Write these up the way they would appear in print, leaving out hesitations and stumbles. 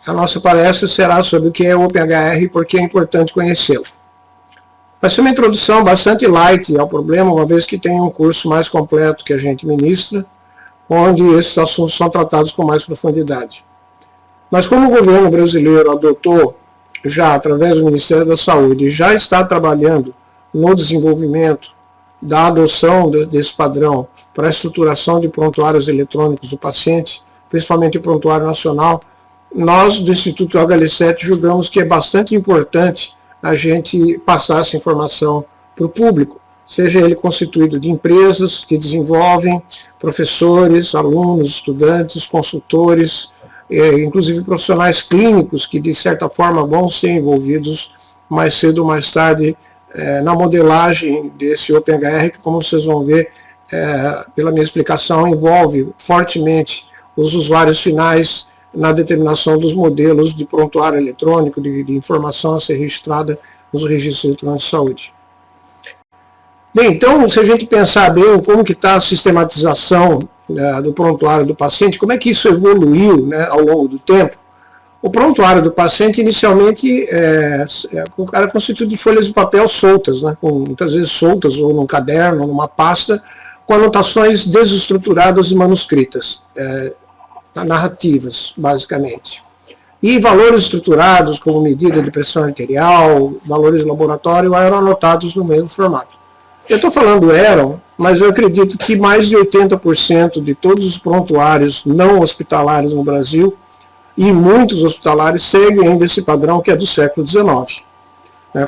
a nossa palestra será sobre o que é o OpenHR e por que é importante conhecê-lo. Vai ser uma introdução bastante light ao problema, uma vez que tem um curso mais completo que a gente ministra, onde esses assuntos são tratados com mais profundidade. Mas como o governo brasileiro adotou, já através do Ministério da Saúde, já está trabalhando no desenvolvimento da adoção desse padrão para a estruturação de prontuários eletrônicos do paciente, principalmente o prontuário nacional, nós do Instituto HL7 julgamos que é bastante importante a gente passar essa informação para o público, seja ele constituído de empresas que desenvolvem, professores, alunos, estudantes, consultores, inclusive profissionais clínicos que de certa forma vão ser envolvidos mais cedo ou mais tarde na modelagem desse OpenHR, que como vocês vão ver pela minha explicação, envolve fortemente os usuários finais na determinação dos modelos de prontuário eletrônico, de informação a ser registrada nos registros eletrônicos de saúde. Bem, então, se a gente pensar bem como que está a sistematização do prontuário do paciente, como é que isso evoluiu, né, ao longo do tempo, o prontuário do paciente inicialmente era constituído de folhas de papel soltas, né, muitas vezes soltas ou num caderno, ou numa pasta, com anotações desestruturadas e manuscritas, narrativas, basicamente. E valores estruturados, como medida de pressão arterial, valores de laboratório, eram anotados no mesmo formato. Eu estou falando eram, mas eu acredito que mais de 80% de todos os prontuários não hospitalares no Brasil, e muitos hospitalares, seguem ainda esse padrão que é do século XIX.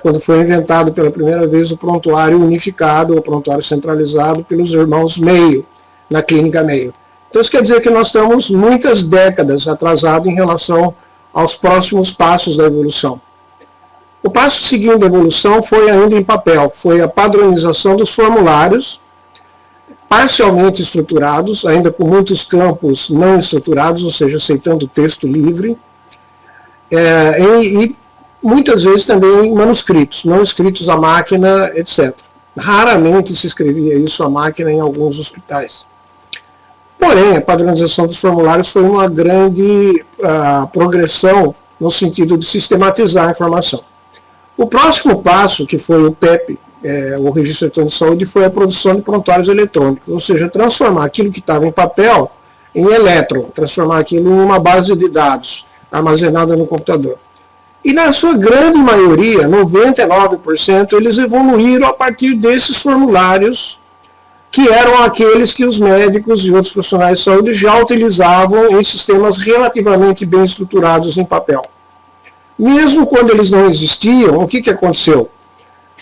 Quando foi inventado pela primeira vez o prontuário unificado, o prontuário centralizado pelos irmãos Mayo, na clínica Mayo. Então isso quer dizer que nós estamos muitas décadas atrasados em relação aos próximos passos da evolução. O passo seguinte da evolução foi ainda em papel, foi a padronização dos formulários, parcialmente estruturados, ainda com muitos campos não estruturados, ou seja, aceitando texto livre, e muitas vezes também manuscritos, não escritos à máquina, etc. Raramente se escrevia isso à máquina em alguns hospitais. Porém, a padronização dos formulários foi uma grande progressão no sentido de sistematizar a informação. O próximo passo, que foi o PEP, o Registro Eletrônico de Saúde, foi a produção de prontuários eletrônicos, ou seja, transformar aquilo que estava em papel em elétron, transformar aquilo em uma base de dados armazenada no computador. E na sua grande maioria, 99%, eles evoluíram a partir desses formulários que eram aqueles que os médicos e outros profissionais de saúde já utilizavam em sistemas relativamente bem estruturados em papel. Mesmo quando eles não existiam, o que aconteceu?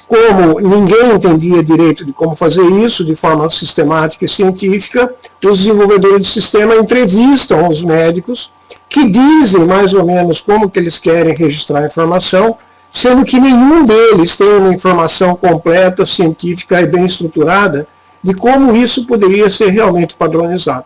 Como ninguém entendia direito de como fazer isso de forma sistemática e científica, os desenvolvedores de sistema entrevistam os médicos que dizem mais ou menos como que eles querem registrar a informação, sendo que nenhum deles tem uma informação completa, científica e bem estruturada de como isso poderia ser realmente padronizado.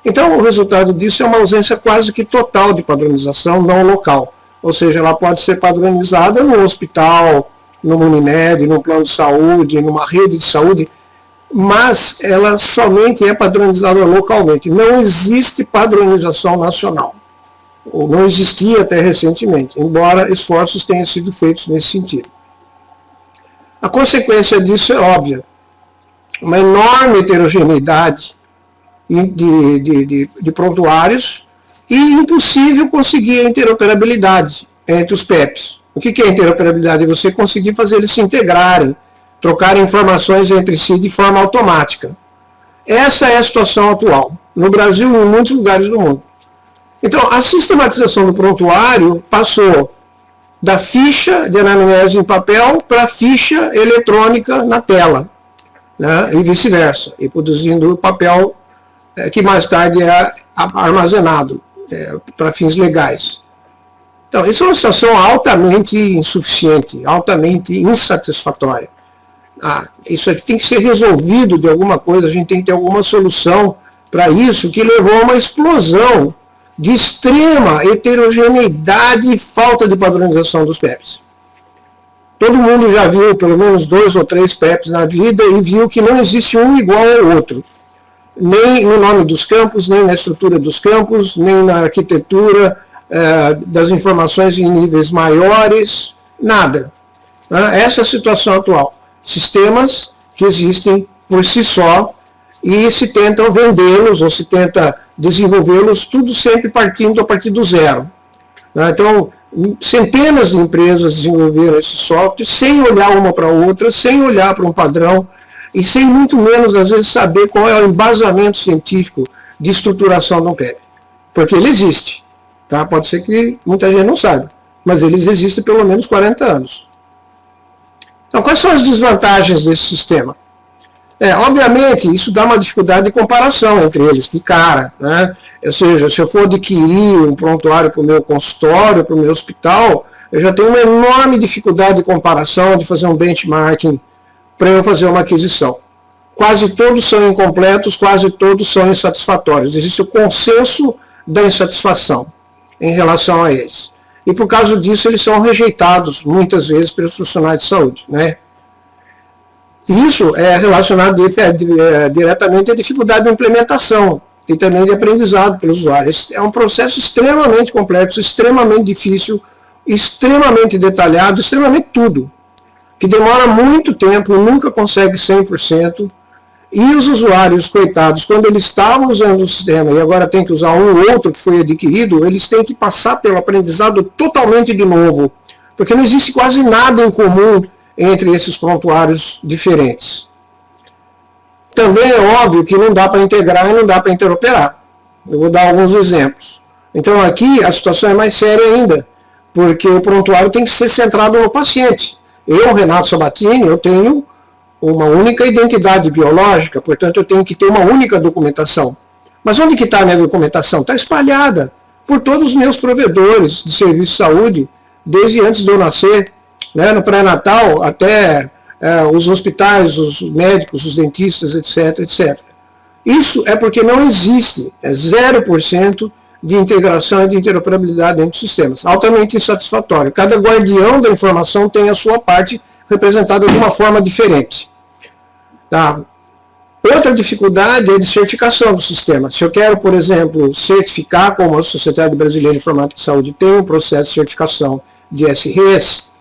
Então, o resultado disso é uma ausência quase que total de padronização não local. Ou seja, ela pode ser padronizada no hospital, no Unimed, no plano de saúde, numa rede de saúde, mas ela somente é padronizada localmente. Não existe padronização nacional. Ou não existia até recentemente, embora esforços tenham sido feitos nesse sentido. A consequência disso é óbvia. Uma enorme heterogeneidade de prontuários e impossível conseguir a interoperabilidade entre os PEPs. O que é interoperabilidade? É você conseguir fazer eles se integrarem, trocarem informações entre si de forma automática. Essa é a situação atual, no Brasil e em muitos lugares do mundo. Então, a sistematização do prontuário passou da ficha de anamnese em papel para a ficha eletrônica na tela, né, e vice-versa, e produzindo papel que mais tarde é armazenado para fins legais. Então, isso é uma situação altamente insuficiente, altamente insatisfatória. Isso aqui tem que ser resolvido de alguma coisa, a gente tem que ter alguma solução para isso, que levou a uma explosão de extrema heterogeneidade e falta de padronização dos PEPs. Todo mundo já viu pelo menos 2 ou 3 PEPs na vida e viu que não existe um igual ao outro. Nem no nome dos campos, nem na estrutura dos campos, nem na arquitetura, das informações em níveis maiores, nada. Essa é a situação atual. Sistemas que existem por si só e se tentam vendê-los ou se tenta desenvolvê-los, tudo sempre partindo a partir do zero. Então, centenas de empresas desenvolveram esse software sem olhar uma para a outra, sem olhar para um padrão e sem muito menos, às vezes, saber qual é o embasamento científico de estruturação do PEP. Porque ele existe. Tá? Pode ser que muita gente não saiba, mas eles existem há pelo menos 40 anos. Então, quais são as desvantagens desse sistema? Obviamente, isso dá uma dificuldade de comparação entre eles, de cara. Né? Ou seja, se eu for adquirir um prontuário para o meu consultório, para o meu hospital, eu já tenho uma enorme dificuldade de comparação, de fazer um benchmarking para eu fazer uma aquisição. Quase todos são incompletos, quase todos são insatisfatórios. Existe o consenso da insatisfação em relação a eles. E por causa disso, eles são rejeitados muitas vezes pelos profissionais de saúde. Né? Isso é relacionado diretamente à dificuldade de implementação e também de aprendizado pelos usuários. É um processo extremamente complexo, extremamente difícil, extremamente detalhado, extremamente tudo, que demora muito tempo, nunca consegue 100%, e os usuários, coitados, quando eles estavam usando o sistema e agora tem que usar um ou outro que foi adquirido, eles têm que passar pelo aprendizado totalmente de novo, porque não existe quase nada em comum entre esses prontuários diferentes. Também é óbvio que não dá para integrar e não dá para interoperar. Eu vou dar alguns exemplos. Então aqui a situação é mais séria ainda, porque o prontuário tem que ser centrado no paciente. Eu, Renato Sabatini, eu tenho uma única identidade biológica, portanto eu tenho que ter uma única documentação. Mas onde que está a minha documentação? Está espalhada por todos os meus provedores de serviço de saúde, desde antes de eu nascer, né, no pré-natal, até os hospitais, os médicos, os dentistas, etc, etc. Isso é porque não existe 0% de integração e de interoperabilidade entre os sistemas. Altamente insatisfatório. Cada guardião da informação tem a sua parte representada de uma forma diferente. Tá? Outra dificuldade é de certificação do sistema. Se eu quero, por exemplo, certificar, como a Sociedade Brasileira de Informática e Saúde tem um processo de certificação de SREs,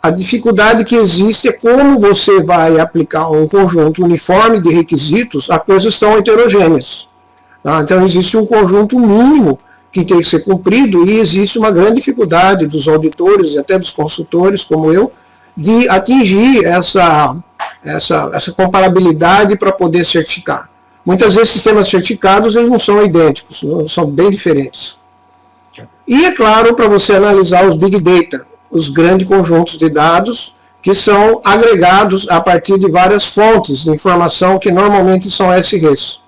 a dificuldade que existe é como você vai aplicar um conjunto uniforme de requisitos a coisas tão heterogêneas. Tá? Então existe um conjunto mínimo que tem que ser cumprido e existe uma grande dificuldade dos auditores e até dos consultores, como eu, de atingir essa comparabilidade para poder certificar. Muitas vezes sistemas certificados eles não são idênticos, são bem diferentes. E é claro, para você analisar os Big Data, os grandes conjuntos de dados que são agregados a partir de várias fontes de informação que normalmente são SREs.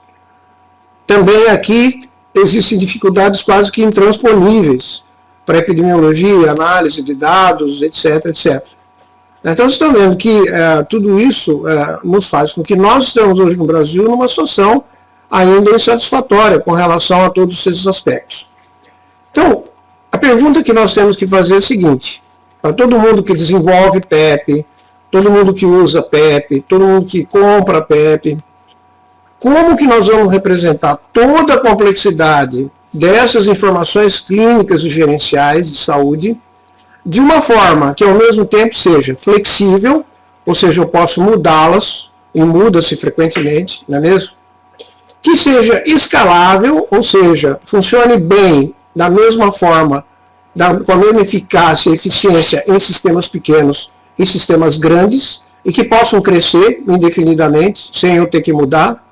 Também aqui existem dificuldades quase que intransponíveis para epidemiologia, análise de dados, etc, etc. Então, vocês estão vendo que tudo isso nos faz com que nós estamos hoje no Brasil numa situação ainda insatisfatória com relação a todos esses aspectos. Então, a pergunta que nós temos que fazer é a seguinte: para todo mundo que desenvolve PEP, todo mundo que usa PEP, todo mundo que compra PEP, como que nós vamos representar toda a complexidade dessas informações clínicas e gerenciais de saúde de uma forma que ao mesmo tempo seja flexível, ou seja, eu posso mudá-las, e muda-se frequentemente, não é mesmo? Que seja escalável, ou seja, funcione bem da mesma forma, com a mesma eficácia e eficiência em sistemas pequenos e sistemas grandes, e que possam crescer indefinidamente, sem eu ter que mudar.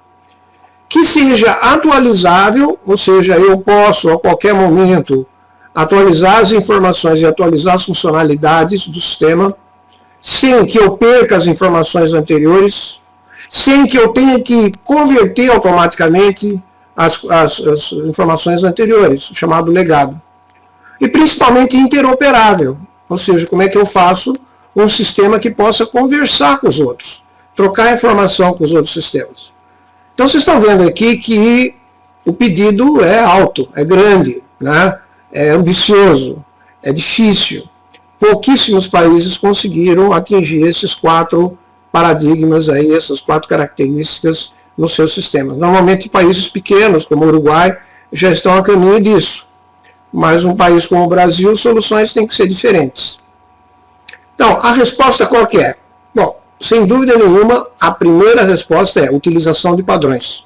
Que seja atualizável, ou seja, eu posso a qualquer momento atualizar as informações e atualizar as funcionalidades do sistema, sem que eu perca as informações anteriores, sem que eu tenha que converter automaticamente as informações anteriores, o chamado legado. E principalmente interoperável, ou seja, como é que eu faço um sistema que possa conversar com os outros, trocar informação com os outros sistemas. Então vocês estão vendo aqui que o pedido é alto, é grande, né? É ambicioso, é difícil. Pouquíssimos países conseguiram atingir esses 4 paradigmas aí, essas 4 características nos seus sistemas. Normalmente países pequenos, como o Uruguai, já estão a caminho disso. mas um país como o Brasil, soluções têm que ser diferentes. Então, a resposta qual que é? Bom, sem dúvida nenhuma, a primeira resposta é utilização de padrões.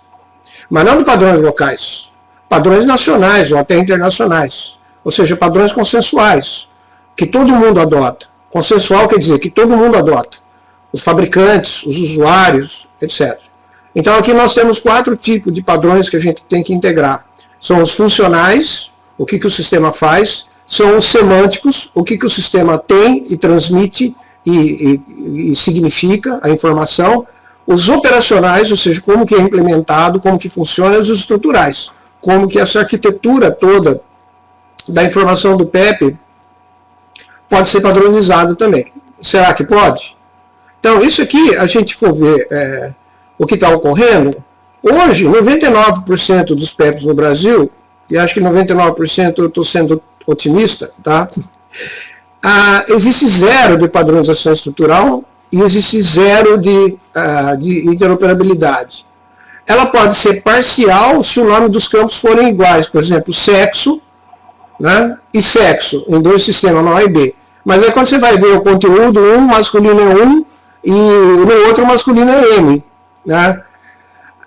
Mas não de padrões locais, padrões nacionais ou até internacionais. Ou seja, padrões consensuais, que todo mundo adota. Consensual quer dizer que todo mundo adota. Os fabricantes, os usuários, etc. Então aqui nós temos 4 tipos de padrões que a gente tem que integrar. São os funcionais, o que o sistema faz. São os semânticos, o que o sistema tem e transmite e significa a informação. Os operacionais, ou seja, como que é implementado, como que funciona. E os estruturais, como que essa arquitetura toda da informação do PEP pode ser padronizada também. Será que pode? Então, isso aqui, a gente for ver o que está ocorrendo, hoje, 99% dos PEPs no Brasil, e acho que 99% eu estou sendo otimista, tá? Existe 0 de padronização estrutural e existe 0 de interoperabilidade. Ela pode ser parcial se o nome dos campos forem iguais, por exemplo, sexo, né, e sexo, em 2 sistemas, no A e B. Mas aí quando você vai ver o conteúdo, um masculino é 1 e no outro masculino é M. Né?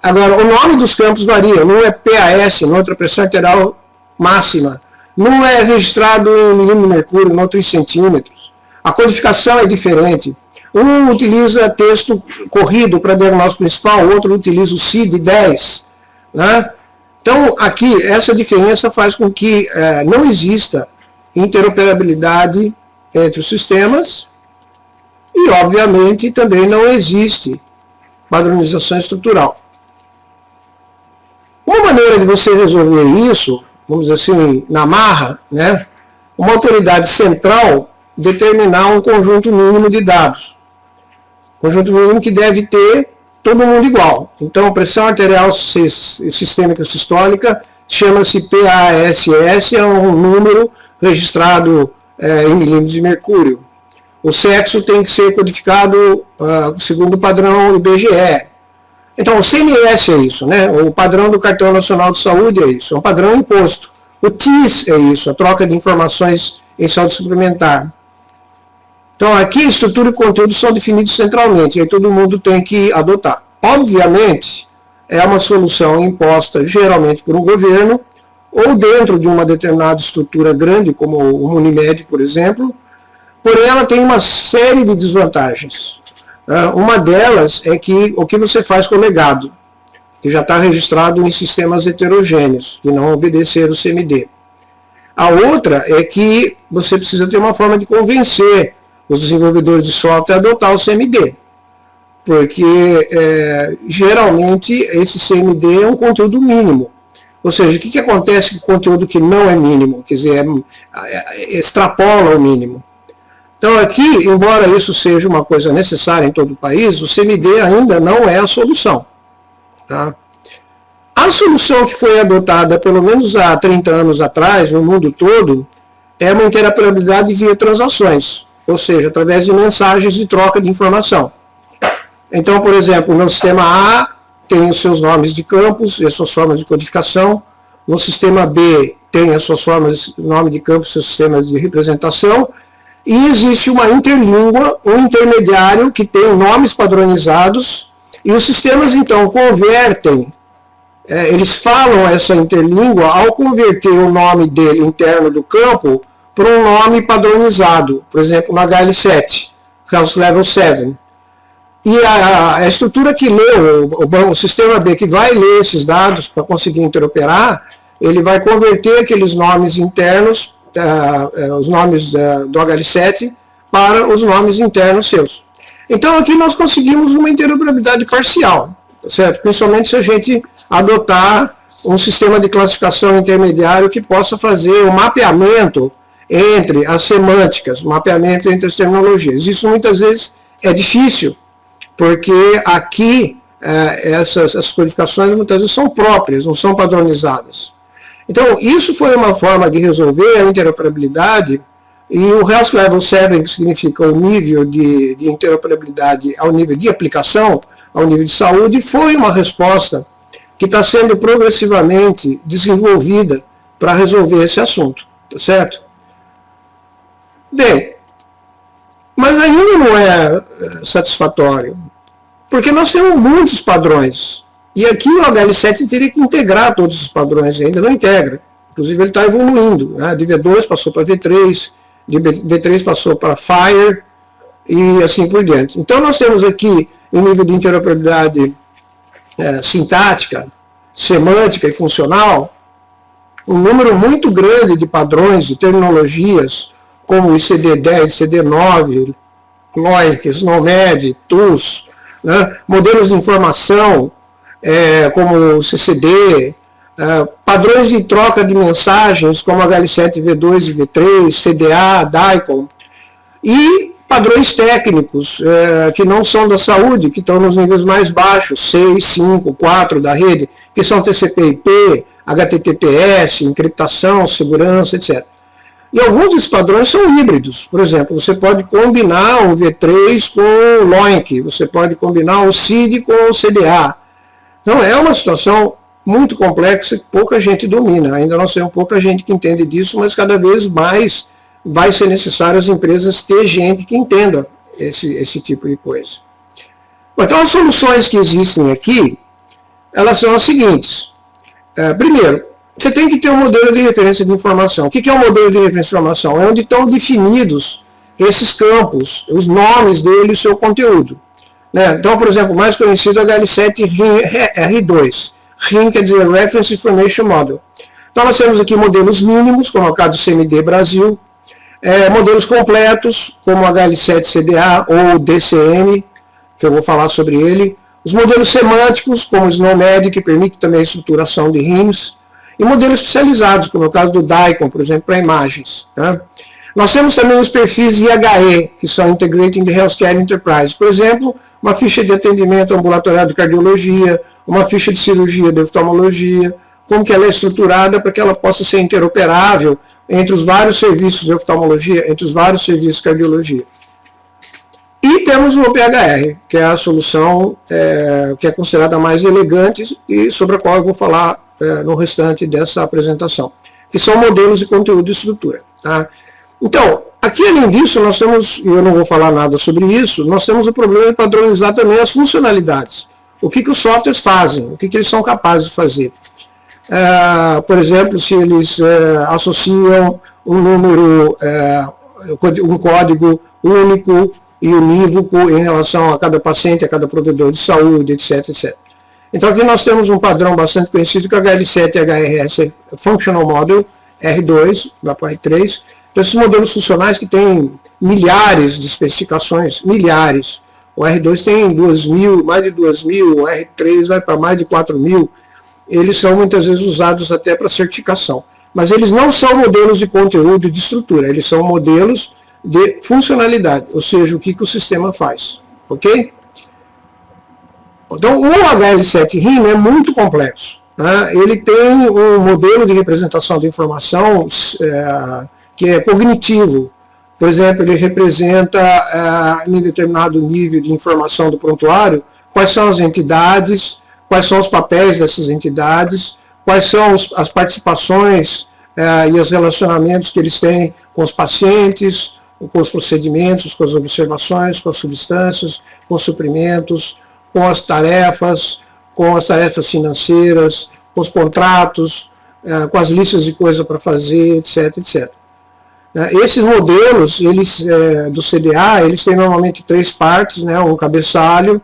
Agora, o nome dos campos varia, num é PAS, no outro é pressão arterial máxima, num é registrado em milímetro de mercúrio, no outro em centímetros. A codificação é diferente. Um utiliza texto corrido para diagnóstico principal, o outro utiliza o CID-10. Né? Então, aqui, essa diferença faz com que não exista interoperabilidade entre os sistemas e, obviamente, também não existe padronização estrutural. Uma maneira de você resolver isso, vamos dizer assim, na marra, né, uma autoridade central determinar um conjunto mínimo de dados. Conjunto mínimo que deve ter todo mundo igual. Então, pressão arterial sistêmica sistólica chama-se PASS, é um número registrado em milímetros de mercúrio. O sexo tem que ser codificado segundo o padrão IBGE. Então, o CNS é isso, né? O padrão do Cartão Nacional de Saúde é isso, é um padrão imposto. O TIS é isso, a troca de informações em saúde suplementar. Então, aqui a estrutura e conteúdo são definidos centralmente, e aí todo mundo tem que adotar. Obviamente, é uma solução imposta geralmente por um governo, ou dentro de uma determinada estrutura grande, como o Unimed, por exemplo, porém ela tem uma série de desvantagens. Uma delas é que o que você faz com o legado, que já está registrado em sistemas heterogêneos, que não obedeceram o CMD. A outra é que você precisa ter uma forma de convencer os desenvolvedores de software a adotar o CMD, porque geralmente esse CMD é um conteúdo mínimo. Ou seja, o que acontece com o conteúdo que não é mínimo? Quer dizer, extrapola o mínimo. Então aqui, embora isso seja uma coisa necessária em todo o país, o CMD ainda não é a solução. Tá? A solução que foi adotada pelo menos há 30 anos atrás, no mundo todo, é uma interoperabilidade via transações, ou seja, através de mensagens de troca de informação. Então, por exemplo, no sistema A tem os seus nomes de campos e as suas formas de codificação, no sistema B tem as suas formas de nome de campos e seus sistemas de representação, e existe uma interlíngua, um intermediário que tem nomes padronizados, e os sistemas então convertem, eles falam essa interlíngua ao converter o nome dele interno do campo para um nome padronizado, por exemplo, no HL7, Health Level 7. E a estrutura que lê, o sistema B que vai ler esses dados para conseguir interoperar, ele vai converter aqueles nomes internos, os nomes do HL7, para os nomes internos seus. Então aqui nós conseguimos uma interoperabilidade parcial, certo? Principalmente se a gente adotar um sistema de classificação intermediário que possa fazer o mapeamento entre as semânticas, o mapeamento entre as terminologias. Isso muitas vezes é difícil, porque aqui essas codificações muitas vezes são próprias, não são padronizadas. Então, isso foi uma forma de resolver a interoperabilidade, e o Health Level 7, que significa o nível de interoperabilidade ao nível de aplicação, ao nível de saúde, foi uma resposta que está sendo progressivamente desenvolvida para resolver esse assunto. tá certo? Bem, mas ainda não é satisfatório, porque nós temos muitos padrões, e aqui o HL7 teria que integrar todos os padrões, e ainda não integra. Inclusive ele está evoluindo, né? De V2 passou para V3, de V3 passou para Fire, e assim por diante. Então nós temos aqui, em nível de interoperabilidade sintática, semântica e funcional, um número muito grande de padrões, de terminologias, como ICD-10, ICD-9, LOIC, SNOMED, TUS, né? Modelos de informação, como o CCD, padrões de troca de mensagens, como HL7, V2 e V3, CDA, DICOM, e padrões técnicos que não são da saúde, que estão nos níveis mais baixos, 6, 5, 4 da rede, que são TCP/IP, HTTPS, encriptação, segurança, etc. E alguns desses padrões são híbridos. Por exemplo, você pode combinar o V3 com o LOINC, você pode combinar o CID com o CDA. Então é uma situação muito complexa que pouca gente domina. Ainda nós temos pouca gente que entende disso, mas cada vez mais vai ser necessário as empresas ter gente que entenda esse tipo de coisa. Bom, então as soluções que existem aqui, elas são as seguintes. Primeiro, você tem que ter um modelo de referência de informação. O que é um modelo de referência de informação? É onde estão definidos esses campos, os nomes dele e o seu conteúdo. Né? Então, por exemplo, o mais conhecido é o HL7 R2. RIM quer dizer Reference Information Model. Então nós temos aqui modelos mínimos, como é o caso do CMD Brasil, modelos completos, como o HL7 CDA ou DCM, que eu vou falar sobre ele, os modelos semânticos, como o SNOMED, que permite também a estruturação de RIMs, e modelos especializados, como é o caso do DICOM, por exemplo, para imagens. Né? Nós temos também os perfis IHE, que são Integrating the Healthcare Enterprise. Por exemplo, uma ficha de atendimento ambulatorial de cardiologia, uma ficha de cirurgia de oftalmologia, como que ela é estruturada para que ela possa ser interoperável entre os vários serviços de oftalmologia, entre os vários serviços de cardiologia. E temos o OPHR, que é a solução que é considerada a mais elegante e sobre a qual eu vou falar no restante dessa apresentação, que são modelos de conteúdo e estrutura. Tá? Então, aqui além disso, nós temos, e eu não vou falar nada sobre isso, nós temos o problema de padronizar também as funcionalidades. O que os softwares fazem, o que eles são capazes de fazer. Por exemplo, se eles associam um número, um código único e unívoco em relação a cada paciente, a cada provedor de saúde, etc, etc. Então aqui nós temos um padrão bastante conhecido que é o HL7 HRS Functional Model, R2, vai para R3. Então esses modelos funcionais que têm milhares de especificações, milhares. O R2 tem 2.000, mais de 2.000, o R3 vai para mais de 4.000. Eles são muitas vezes usados até para certificação. Mas eles não são modelos de conteúdo e de estrutura, eles são modelos de funcionalidade, ou seja, o que o sistema faz. Ok? Então, o HL7 RIM é muito complexo. Né? Ele tem um modelo de representação de informação que é cognitivo. Por exemplo, ele representa, em determinado nível de informação do prontuário, quais são as entidades, quais são os papéis dessas entidades, quais são as participações e os relacionamentos que eles têm com os pacientes, com os procedimentos, com as observações, com as substâncias, com os suprimentos, com as tarefas financeiras, com os contratos, com as listas de coisas para fazer, etc, etc. Esses modelos do CDA, eles têm normalmente 3 partes, né, um cabeçalho,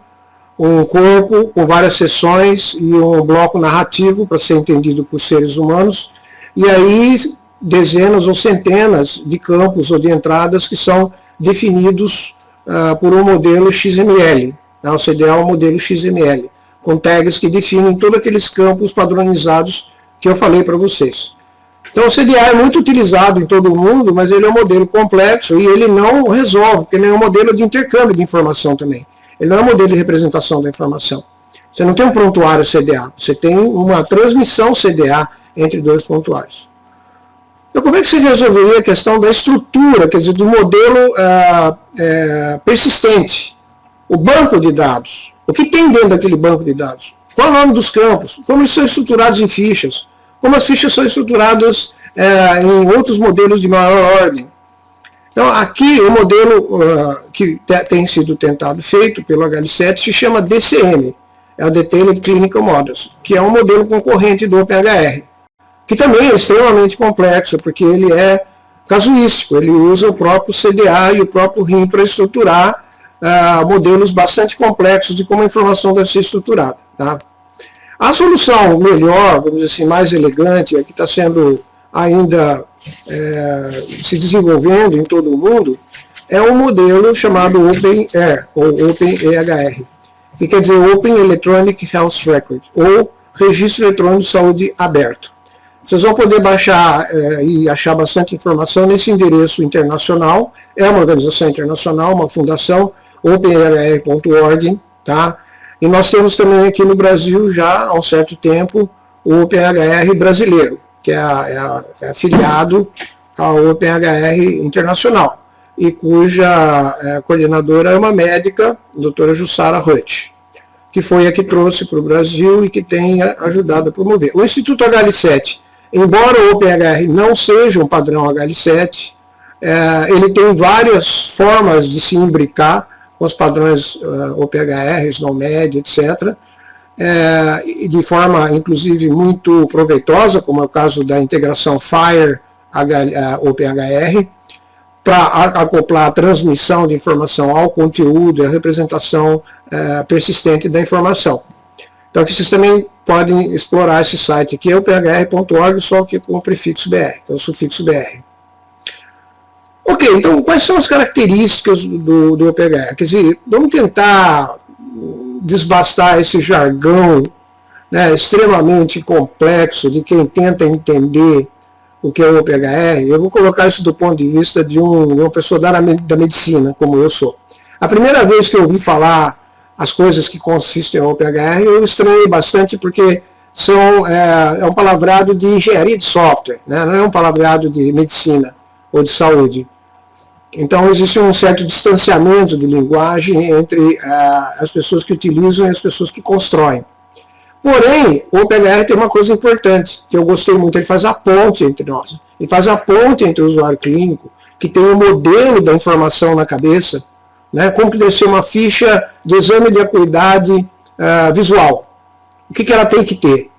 um corpo com várias seções e um bloco narrativo para ser entendido por seres humanos, e aí dezenas ou centenas de campos ou de entradas que são definidos por um modelo XML. O CDA é um modelo XML, com tags que definem todos aqueles campos padronizados que eu falei para vocês. Então o CDA é muito utilizado em todo o mundo, mas ele é um modelo complexo e ele não resolve, porque ele é um modelo de intercâmbio de informação também. Ele não é um modelo de representação da informação. Você não tem um prontuário CDA, você tem uma transmissão CDA entre 2 prontuários. Então como é que se resolveria a questão da estrutura, quer dizer, do modelo persistente? O banco de dados. O que tem dentro daquele banco de dados? Qual é o nome dos campos? Como eles são estruturados em fichas? Como as fichas são estruturadas em outros modelos de maior ordem. Então, aqui o modelo que tem sido tentado feito pelo HL7 se chama DCM, é o Detailed Clinical Models, que é um modelo concorrente do OpenHR, que também é extremamente complexo, porque ele é casuístico, ele usa o próprio CDA e o próprio RIM para estruturar modelos bastante complexos de como a informação deve ser estruturada. Tá? A solução melhor, vamos dizer assim, mais elegante, que está sendo ainda se desenvolvendo em todo o mundo, é um modelo chamado OpenEHR, ou OpenEHR, que quer dizer Open Electronic Health Record, ou Registro Eletrônico de Saúde Aberto. Vocês vão poder baixar e achar bastante informação nesse endereço internacional, é uma organização internacional, uma fundação, openehr.org, tá? E nós temos também aqui no Brasil, já há um certo tempo, o OpenHR brasileiro, que é afiliado ao OpenHR internacional, e cuja coordenadora é uma médica, a doutora Jussara Hutt, que foi a que trouxe para o Brasil e que tem ajudado a promover. O Instituto HL7, embora o OpenHR não seja um padrão HL7, ele tem várias formas de se imbricar com os padrões OpenHR, SNOMED, etc., de forma, inclusive, muito proveitosa, como é o caso da integração FHIR-OpenHR, para acoplar a transmissão de informação ao conteúdo e a representação persistente da informação. Então, aqui vocês também podem explorar esse site aqui, é o openhr.org, só que com o prefixo BR, que é o sufixo BR. Ok, então, quais são as características do OpenHR? Quer dizer, vamos tentar desbastar esse jargão, né, extremamente complexo de quem tenta entender o que é o OpenHR. Eu vou colocar isso do ponto de vista de uma pessoa da medicina, como eu sou. A primeira vez que eu ouvi falar as coisas que consistem no OpenHR, eu estranhei bastante, porque é um palavreado de engenharia de software, né, não é um palavreado de medicina ou de saúde. Então, existe um certo distanciamento de linguagem entre as pessoas que utilizam e as pessoas que constroem. Porém, o OpenHR tem uma coisa importante, que eu gostei muito, ele faz a ponte entre nós. Ele faz a ponte entre o usuário clínico, que tem o modelo da informação na cabeça, né, como que deve ser uma ficha de exame de acuidade visual. O que ela tem que ter?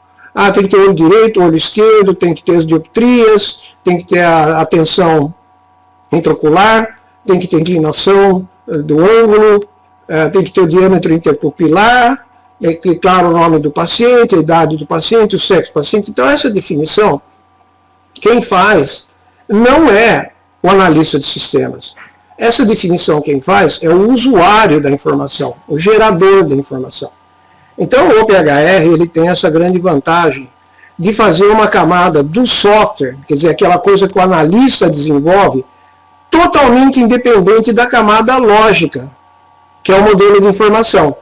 Tem que ter olho direito, olho esquerdo, tem que ter as dioptrias, tem que ter a tensão intraocular, tem que ter inclinação do ângulo, tem que ter o diâmetro interpupilar, claro, o nome do paciente, a idade do paciente, o sexo do paciente. Então, essa definição, quem faz não é o analista de sistemas. Essa definição quem faz é o usuário da informação, o gerador da informação. Então, o OpenHR ele tem essa grande vantagem de fazer uma camada do software, quer dizer, aquela coisa que o analista desenvolve, totalmente independente da camada lógica, que é o modelo de informação.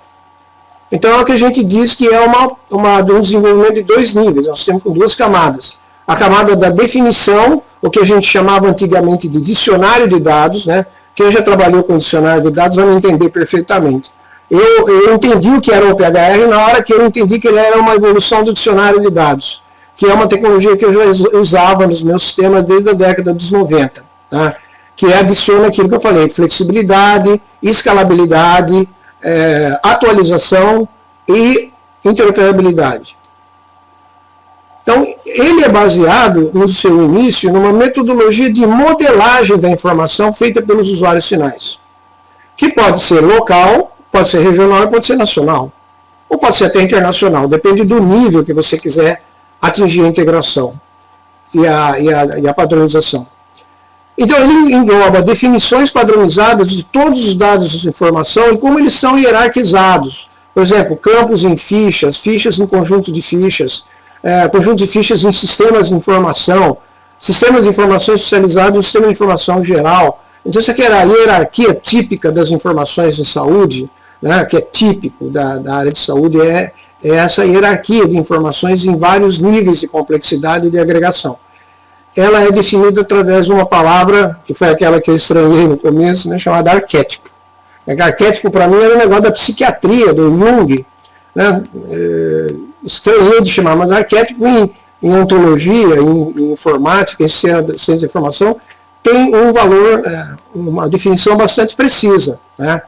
Então é o que a gente diz que é um desenvolvimento de dois níveis, nós temos com duas camadas. A camada da definição, o que a gente chamava antigamente de dicionário de dados, né? Quem já trabalhou com dicionário de dados vai me entender perfeitamente. Eu entendi o que era o OpenHR na hora que eu entendi que ele era uma evolução do dicionário de dados, que é uma tecnologia que eu já usava nos meus sistemas desde a década dos 90, tá? Que adiciona aquilo que eu falei, flexibilidade, escalabilidade, atualização e interoperabilidade. Então, ele é baseado, no seu início, numa metodologia de modelagem da informação feita pelos usuários finais, que pode ser local, pode ser regional, pode ser nacional, ou pode ser até internacional, depende do nível que você quiser atingir a integração e a padronização. Então, ele engloba definições padronizadas de todos os dados de informação e como eles são hierarquizados. Por exemplo, campos em fichas, fichas em conjunto de fichas em sistemas de informação socializados no sistema de informação geral. Então, isso aqui era a hierarquia típica das informações em saúde, né, que é típico da área de saúde, é essa hierarquia de informações em vários níveis de complexidade e de agregação. Ela é definida através de uma palavra, que foi aquela que eu estranhei no começo, né, chamada arquétipo. Arquétipo, para mim, era um negócio da psiquiatria, do Jung, né, estranhei de chamar, mas arquétipo em ontologia, em informática, em ciência da informação, tem um valor, uma definição bastante precisa, né?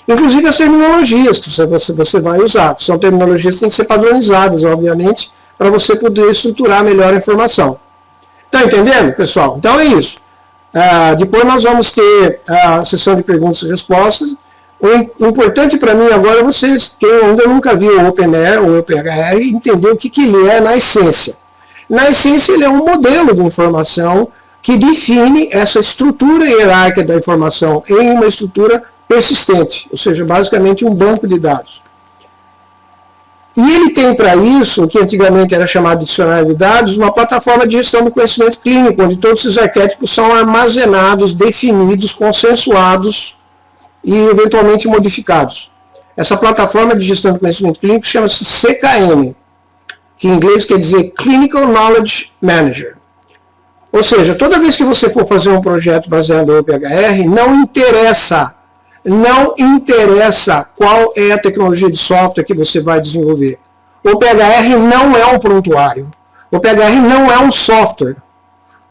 Inclusive as terminologias que você vai usar, são terminologias que têm que ser padronizadas, obviamente, para você poder estruturar melhor a informação. Está entendendo, pessoal? Então é isso. Depois nós vamos ter a sessão de perguntas e respostas. O importante para mim agora é vocês, quem ainda nunca viu o OpenAIRE ou o OpenHR, entender o que ele é na essência. Na essência, ele é um modelo de informação que define essa estrutura hierárquica da informação em uma estrutura persistente, ou seja, basicamente um banco de dados. E ele tem para isso, o que antigamente era chamado de dicionário de dados, uma plataforma de gestão do conhecimento clínico, onde todos esses arquétipos são armazenados, definidos, consensuados e eventualmente modificados. Essa plataforma de gestão do conhecimento clínico chama-se CKM, que em inglês quer dizer Clinical Knowledge Manager. Ou seja, toda vez que você for fazer um projeto baseado no OpenHR, não interessa qual é a tecnologia de software que você vai desenvolver. O OpenHR não é um prontuário. O OpenHR não é um software.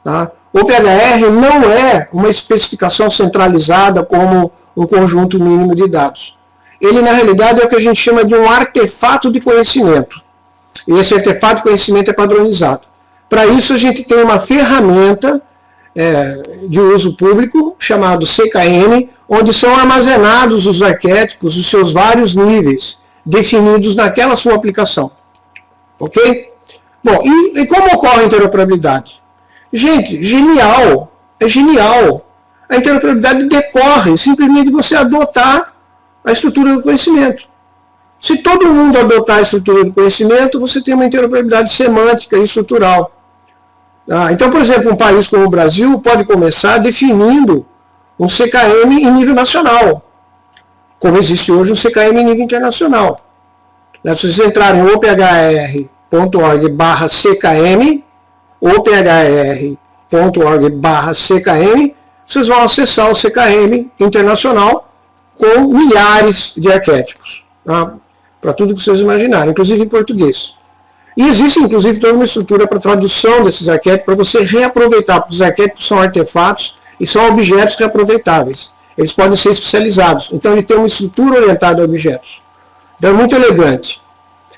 Tá? O OpenHR não é uma especificação centralizada como um conjunto mínimo de dados. Ele, na realidade, é o que a gente chama de um artefato de conhecimento. E esse artefato de conhecimento é padronizado. Para isso, a gente tem uma ferramenta de uso público, chamado CKM, onde são armazenados os arquétipos, os seus vários níveis, definidos naquela sua aplicação. Ok? Bom, e como ocorre a interoperabilidade? Gente, genial! É genial! A interoperabilidade decorre simplesmente de você adotar a estrutura do conhecimento. Se todo mundo adotar a estrutura do conhecimento, você tem uma interoperabilidade semântica e estrutural. Então, por exemplo, um país como o Brasil pode começar definindo um CKM em nível nacional, como existe hoje um CKM em nível internacional. Se vocês entrarem em openhr.org/CKM, openhr.org/CKM, vocês vão acessar o CKM internacional com milhares de arquétipos, tá? Para tudo que vocês imaginarem, inclusive em português. E existe, inclusive, toda uma estrutura para tradução desses arquétipos, para você reaproveitar, porque os arquétipos são artefatos e são objetos reaproveitáveis. Eles podem ser especializados. Então, ele tem uma estrutura orientada a objetos. Então, é muito elegante.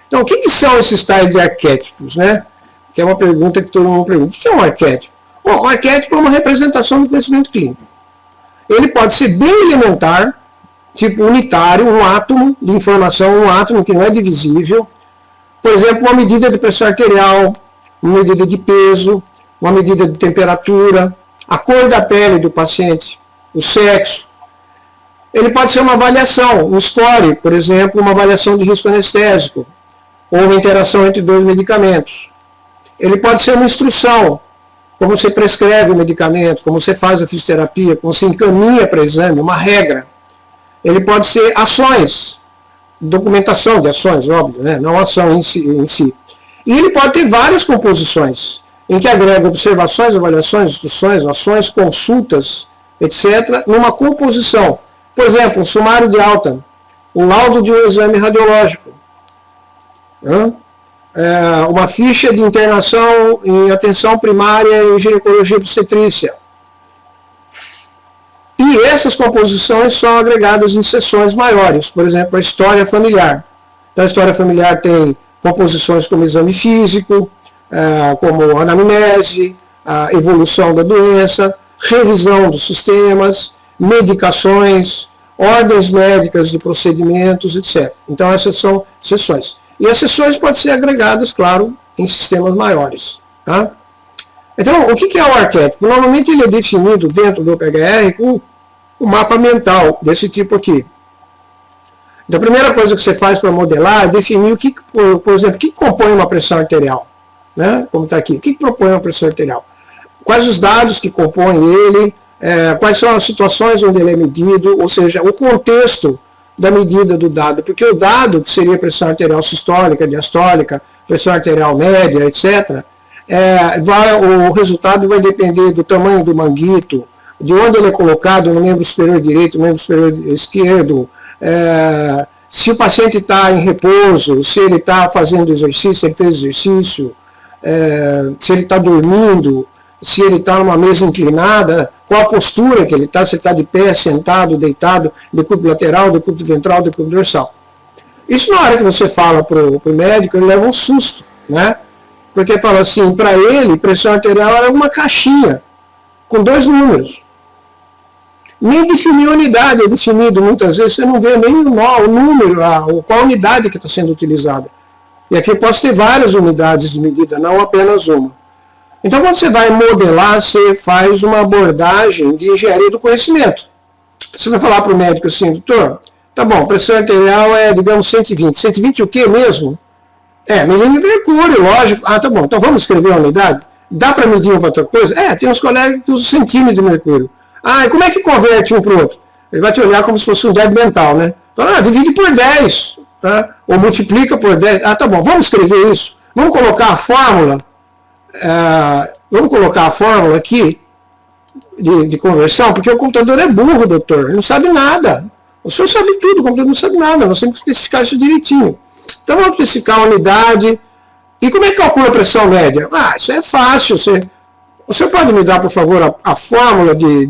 Então, o que são esses tais de arquétipos, né? Que é uma pergunta que todo mundo pergunta. O que é um arquétipo? Bom, um arquétipo é uma representação do conhecimento clínico. Ele pode ser bem elementar, tipo unitário, um átomo de informação, um átomo que não é divisível. Por exemplo, uma medida de pressão arterial, uma medida de peso, uma medida de temperatura, a cor da pele do paciente, o sexo. Ele pode ser uma avaliação, um score, por exemplo, uma avaliação de risco anestésico, ou uma interação entre dois medicamentos. Ele pode ser uma instrução, como você prescreve o medicamento, como você faz a fisioterapia, como você encaminha para exame, uma regra. Ele pode ser ações, documentação de ações, óbvio, né? Não ação em si. E ele pode ter várias composições, em que agrega observações, avaliações, instruções, ações, consultas, etc., numa composição. Por exemplo, um sumário de alta, um laudo de um exame radiológico, uma ficha de internação em atenção primária em ginecologia e obstetrícia. E essas composições são agregadas em seções maiores, por exemplo, a história familiar. Então, a história familiar tem composições como exame físico, como anamnese, a evolução da doença, revisão dos sistemas, medicações, ordens médicas de procedimentos, etc. Então, essas são seções. E as seções podem ser agregadas, claro, em sistemas maiores. Tá? Então, o que é o arquétipo? Normalmente ele é definido dentro do OpenHR com um mapa mental desse tipo aqui. Então, a primeira coisa que você faz para modelar é definir o que, por exemplo, o que compõe uma pressão arterial. Né? Como está aqui. O que propõe uma pressão arterial? Quais os dados que compõem ele, quais são as situações onde ele é medido, ou seja, o contexto da medida do dado, porque o dado, que seria pressão arterial sistólica, diastólica, pressão arterial média, etc., o resultado vai depender do tamanho do manguito, de onde ele é colocado no membro superior direito, no membro superior esquerdo, se o paciente está em repouso, se ele está fazendo exercício, se ele fez exercício, se ele está dormindo, se ele está numa mesa inclinada, qual a postura que ele está, se ele está de pé, sentado, deitado, decúbito lateral, decúbito ventral, decúbito dorsal. Isso na hora que você fala para o médico, ele leva um susto, né? Porque fala assim, para ele, pressão arterial era uma caixinha, com 2 números. Nem definir a unidade é definido, muitas vezes você não vê nem o número, qual unidade que está sendo utilizada. E aqui eu posso ter várias unidades de medida, não apenas uma. Então, quando você vai modelar, você faz uma abordagem de engenharia do conhecimento. Você vai falar para o médico assim, doutor, tá bom, pressão arterial é, digamos, 120. 120 o quê mesmo? Milímetro de mercúrio, lógico. Ah, tá bom, então vamos escrever a unidade? Dá para medir uma outra coisa? Tem uns colegas que usam centímetro de mercúrio. E como é que converte um para o outro? Ele vai te olhar como se fosse um débil mental, né? Fala, divide por 10, tá? Ou multiplica por 10. Ah, tá bom, vamos escrever isso. Vamos colocar a fórmula. Vamos colocar a fórmula aqui de conversão, porque o computador é burro, doutor. Ele não sabe nada. O senhor sabe tudo, o computador não sabe nada. Nós temos que especificar isso direitinho. Então vamos especificar a unidade. E como é que calcula a pressão média? Isso é fácil. O senhor pode me dar, por favor, a fórmula de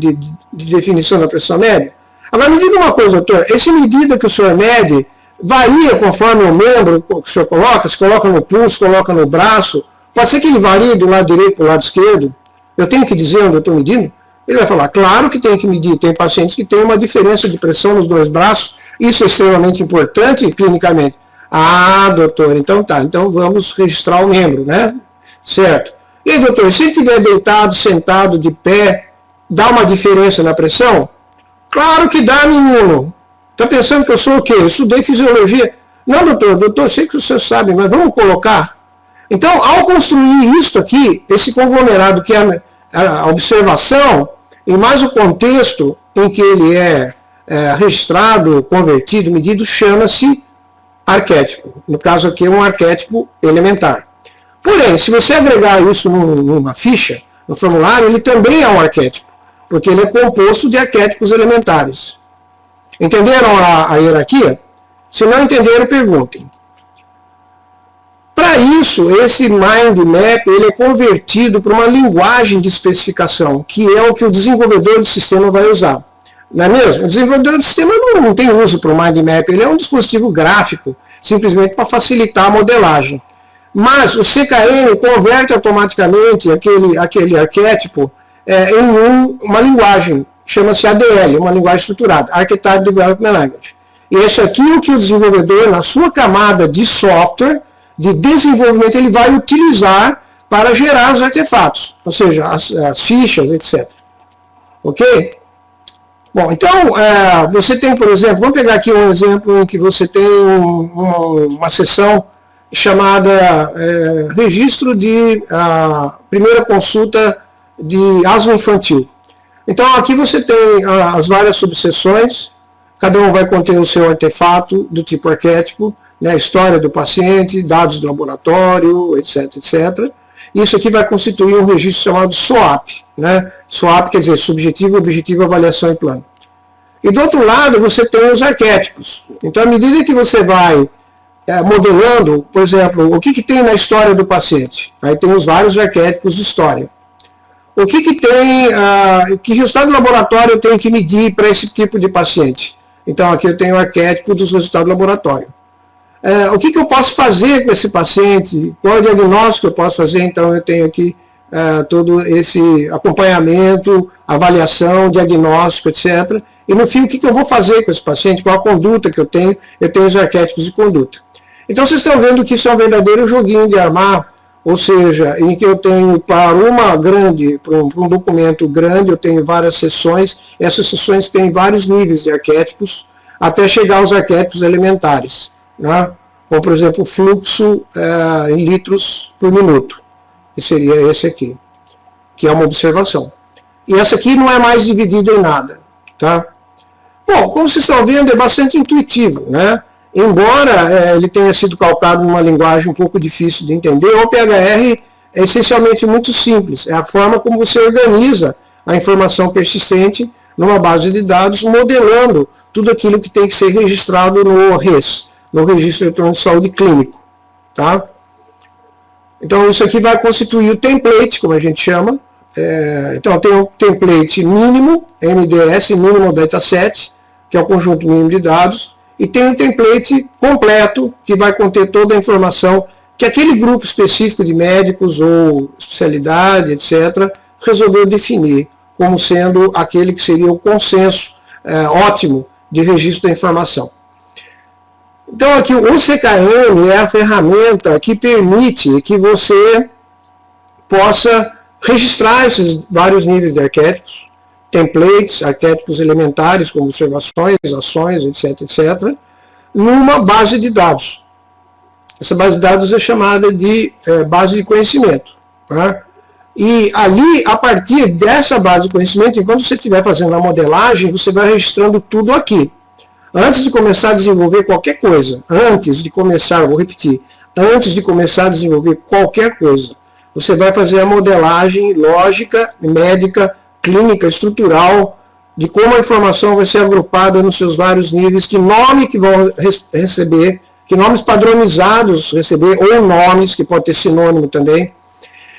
definição da pressão média? Agora me diga uma coisa, doutor. Essa medida que o senhor mede varia conforme o membro que o senhor coloca? Se coloca no pulso, coloca no braço? Pode ser que ele varie do lado direito para o lado esquerdo? Eu tenho que dizer onde eu estou medindo? Ele vai falar, claro que tem que medir. Tem pacientes que têm uma diferença de pressão nos 2 braços. Isso é extremamente importante clinicamente. Doutor, então tá. Então vamos registrar o membro, né? Certo. E aí, doutor, se ele estiver deitado, sentado, de pé, dá uma diferença na pressão? Claro que dá, menino. Está pensando que eu sou o quê? Eu estudei fisiologia. Não, doutor, sei que o senhor sabe, mas vamos colocar. Então, ao construir isso aqui, esse conglomerado que é a observação, e mais o contexto em que ele é registrado, convertido, medido, chama-se arquétipo. No caso aqui é um arquétipo elementar. Porém, se você agregar isso numa ficha, no formulário, ele também é um arquétipo, porque ele é composto de arquétipos elementares. Entenderam a hierarquia? Se não entenderam, perguntem. Para isso, esse mind map ele é convertido para uma linguagem de especificação, que é o que o desenvolvedor de sistema vai usar. Não é mesmo? O desenvolvedor de sistema não tem uso para o mind map, ele é um dispositivo gráfico, simplesmente para facilitar a modelagem. Mas o CKM converte automaticamente aquele arquétipo em uma linguagem, chama-se ADL, uma linguagem estruturada, Archetype Development Language. E isso aqui é o que o desenvolvedor, na sua camada de software, de desenvolvimento, ele vai utilizar para gerar os artefatos, ou seja, as fichas, etc. Ok? Bom, então, você tem, por exemplo, vamos pegar aqui um exemplo em que você tem uma seção chamada registro de primeira consulta de asma infantil. Então, aqui você tem as várias subseções, cada um vai conter o seu artefato do tipo arquétipo, né, história do paciente, dados do laboratório, etc, etc. Isso aqui vai constituir um registro chamado SOAP. Né? SOAP quer dizer subjetivo, objetivo, avaliação e plano. E do outro lado você tem os arquétipos. Então, à medida que você vai modelando, por exemplo, o que tem na história do paciente? Aí tem os vários arquétipos de história. O que tem, que resultado do laboratório eu tenho que medir para esse tipo de paciente? Então, aqui eu tenho o arquétipo dos resultados do laboratório. O que eu posso fazer com esse paciente? Qual é o diagnóstico que eu posso fazer? Então, eu tenho aqui todo esse acompanhamento, avaliação, diagnóstico, etc. E, no fim, o que eu vou fazer com esse paciente? Qual a conduta que eu tenho? Eu tenho os arquétipos de conduta. Então, vocês estão vendo que isso é um verdadeiro joguinho de armar, ou seja, em que eu tenho para um documento grande, eu tenho várias seções, essas seções têm vários níveis de arquétipos, até chegar aos arquétipos elementares, né? Como, por exemplo, o fluxo em litros por minuto, que seria esse aqui, que é uma observação. E essa aqui não é mais dividida em nada, tá? Bom, como vocês estão vendo, é bastante intuitivo, né? Embora ele tenha sido calcado numa linguagem um pouco difícil de entender, o OPHR é essencialmente muito simples. É a forma como você organiza a informação persistente numa base de dados, modelando tudo aquilo que tem que ser registrado no RES, no Registro Eletrônico de Saúde Clínico. Tá? Então isso aqui vai constituir o template, como a gente chama. Então tem um template mínimo, MDS, Minimal Dataset, que é o conjunto mínimo de dados, e tem um template completo, que vai conter toda a informação que aquele grupo específico de médicos ou especialidade, etc., resolveu definir como sendo aquele que seria o consenso ótimo de registro da informação. Então aqui o CKM é a ferramenta que permite que você possa registrar esses vários níveis de arquétipos, templates, arquétipos elementares como observações, ações, etc., etc., numa base de dados. Essa base de dados é chamada de base de conhecimento. Né? E ali, a partir dessa base de conhecimento, enquanto você estiver fazendo a modelagem, você vai registrando tudo aqui. Antes de começar a desenvolver qualquer coisa, antes de começar a desenvolver qualquer coisa, você vai fazer a modelagem lógica, médica, clínica, estrutural, de como a informação vai ser agrupada nos seus vários níveis, que nome que vão receber, que nomes padronizados receber, ou nomes, que pode ter sinônimo também.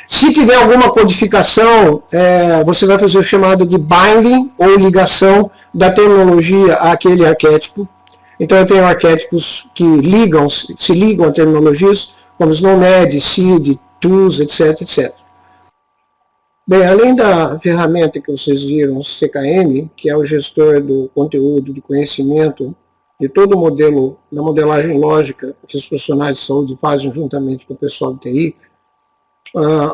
Se tiver alguma codificação, você vai fazer o chamado de binding, ou ligação da terminologia àquele arquétipo. Então eu tenho arquétipos que se ligam a terminologias, como SNOMED, SID, TOOLS, etc, etc. Bem, além da ferramenta que vocês viram, o CKM, que é o gestor do conteúdo, de conhecimento, de todo o modelo, da modelagem lógica que os profissionais de saúde fazem juntamente com o pessoal de TI,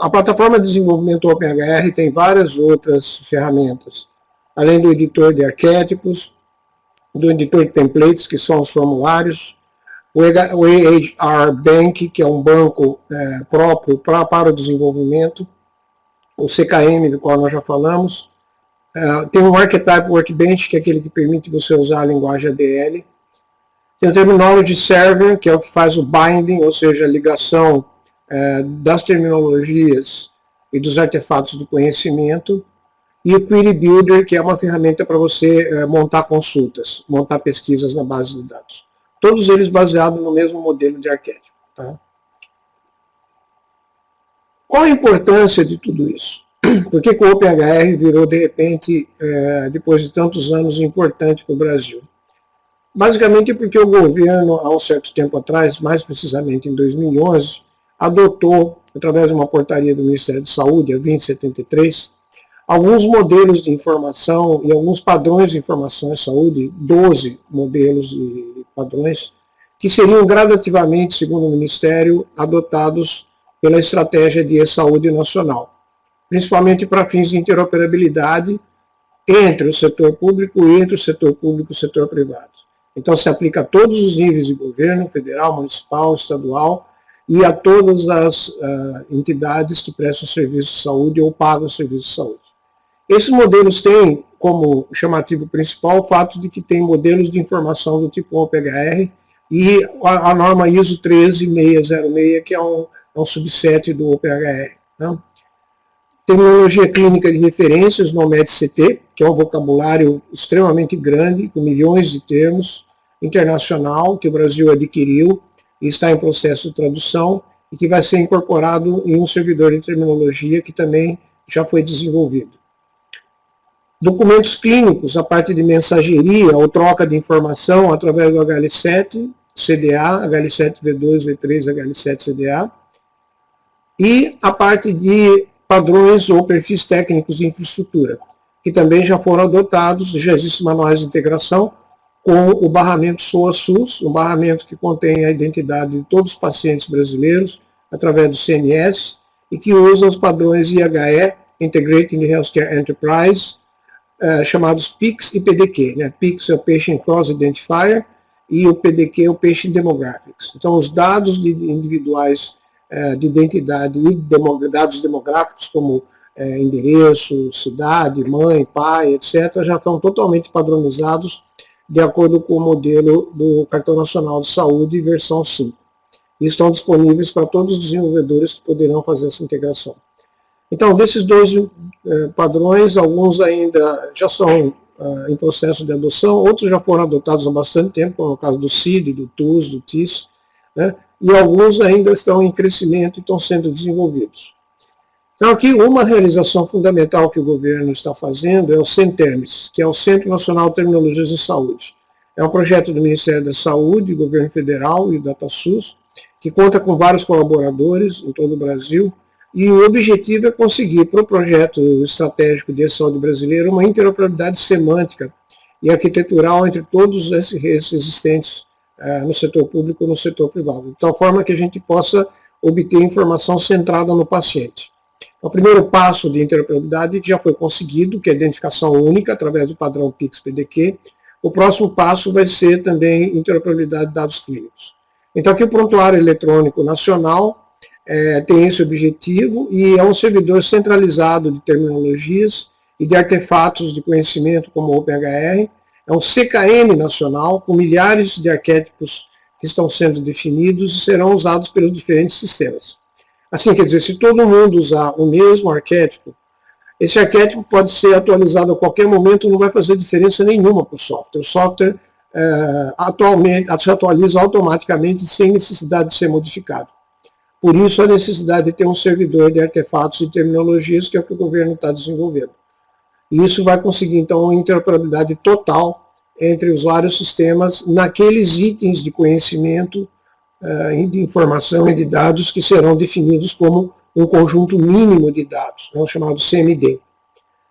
a plataforma de desenvolvimento OpenHR tem várias outras ferramentas, além do editor de arquétipos, do editor de templates, que são os formulários, o EHR Bank, que é um banco próprio para o desenvolvimento, o CKM, do qual nós já falamos, tem o Archetype Workbench, que é aquele que permite você usar a linguagem ADL, tem o Terminology Server, que é o que faz o binding, ou seja, a ligação das terminologias e dos artefatos do conhecimento, e o Query Builder, que é uma ferramenta para você montar consultas, montar pesquisas na base de dados. Todos eles baseados no mesmo modelo de arquétipo. Tá? Qual a importância de tudo isso? Por que o OpenHR virou, de repente, depois de tantos anos, importante para o Brasil? Basicamente porque o governo, há um certo tempo atrás, mais precisamente em 2011, adotou, através de uma portaria do Ministério da Saúde, a 2073, alguns modelos de informação e alguns padrões de informação em saúde, 12 modelos de padrões, que seriam gradativamente, segundo o Ministério, adotados pela Estratégia de E-Saúde Nacional, principalmente para fins de interoperabilidade entre o setor público e entre o setor público e o setor privado. Então se aplica a todos os níveis de governo, federal, municipal, estadual, e a todas as entidades que prestam serviço de saúde ou pagam serviço de saúde. Esses modelos têm como chamativo principal o fato de que tem modelos de informação do tipo OpenHR e a norma ISO 13606, que é um subset do OpenHR. Né? Terminologia clínica de referências, NOMED-CT, que é um vocabulário extremamente grande, com milhões de termos, internacional, que o Brasil adquiriu e está em processo de tradução, e que vai ser incorporado em um servidor de terminologia que também já foi desenvolvido. Documentos clínicos, a parte de mensageria ou troca de informação através do HL7, CDA, HL7 V2, V3, HL7 CDA, e a parte de padrões ou perfis técnicos de infraestrutura, que também já foram adotados, já existem manuais de integração com o barramento SOA-SUS, um barramento que contém a identidade de todos os pacientes brasileiros através do CNS e que usa os padrões IHE, Integrating the Healthcare Enterprise, chamados PICS e PDQ. Né? PICS é o Patient Cross Identifier e o PDQ é o Patient Demographics. Então os dados individuais de identidade e dados demográficos como endereço, cidade, mãe, pai, etc., já estão totalmente padronizados de acordo com o modelo do Cartão Nacional de Saúde, versão 5. E estão disponíveis para todos os desenvolvedores que poderão fazer essa integração. Então, desses dois padrões, alguns ainda já são em processo de adoção, outros já foram adotados há bastante tempo, como é o caso do CID, do TUS, do TIS, né? e alguns ainda estão em crescimento e estão sendo desenvolvidos. Então, aqui, uma realização fundamental que o governo está fazendo é o CENTERMES, que é o Centro Nacional de Tecnologias de Saúde. É um projeto do Ministério da Saúde, Governo Federal e DataSUS, que conta com vários colaboradores em todo o Brasil, e o objetivo é conseguir, para o projeto estratégico de saúde brasileiro, uma interoperabilidade semântica e arquitetural entre todos esses existentes no setor público e no setor privado, de tal forma que a gente possa obter informação centrada no paciente. O primeiro passo de interoperabilidade já foi conseguido, que é a identificação única através do padrão PIX-PDQ. O próximo passo vai ser também interoperabilidade de dados clínicos. Então aqui o Prontuário Eletrônico Nacional tem esse objetivo e é um servidor centralizado de terminologias e de artefatos de conhecimento como o OpenHR. É um CKM nacional com milhares de arquétipos que estão sendo definidos e serão usados pelos diferentes sistemas. Assim, quer dizer, se todo mundo usar o mesmo arquétipo, esse arquétipo pode ser atualizado a qualquer momento, não vai fazer diferença nenhuma para o software. O software atualmente se atualiza automaticamente sem necessidade de ser modificado. Por isso a necessidade de ter um servidor de artefatos e terminologias, que é o que o governo está desenvolvendo. E isso vai conseguir, então, uma interoperabilidade total entre os vários sistemas naqueles itens de conhecimento, de informação e de dados que serão definidos como um conjunto mínimo de dados, o chamado CMD.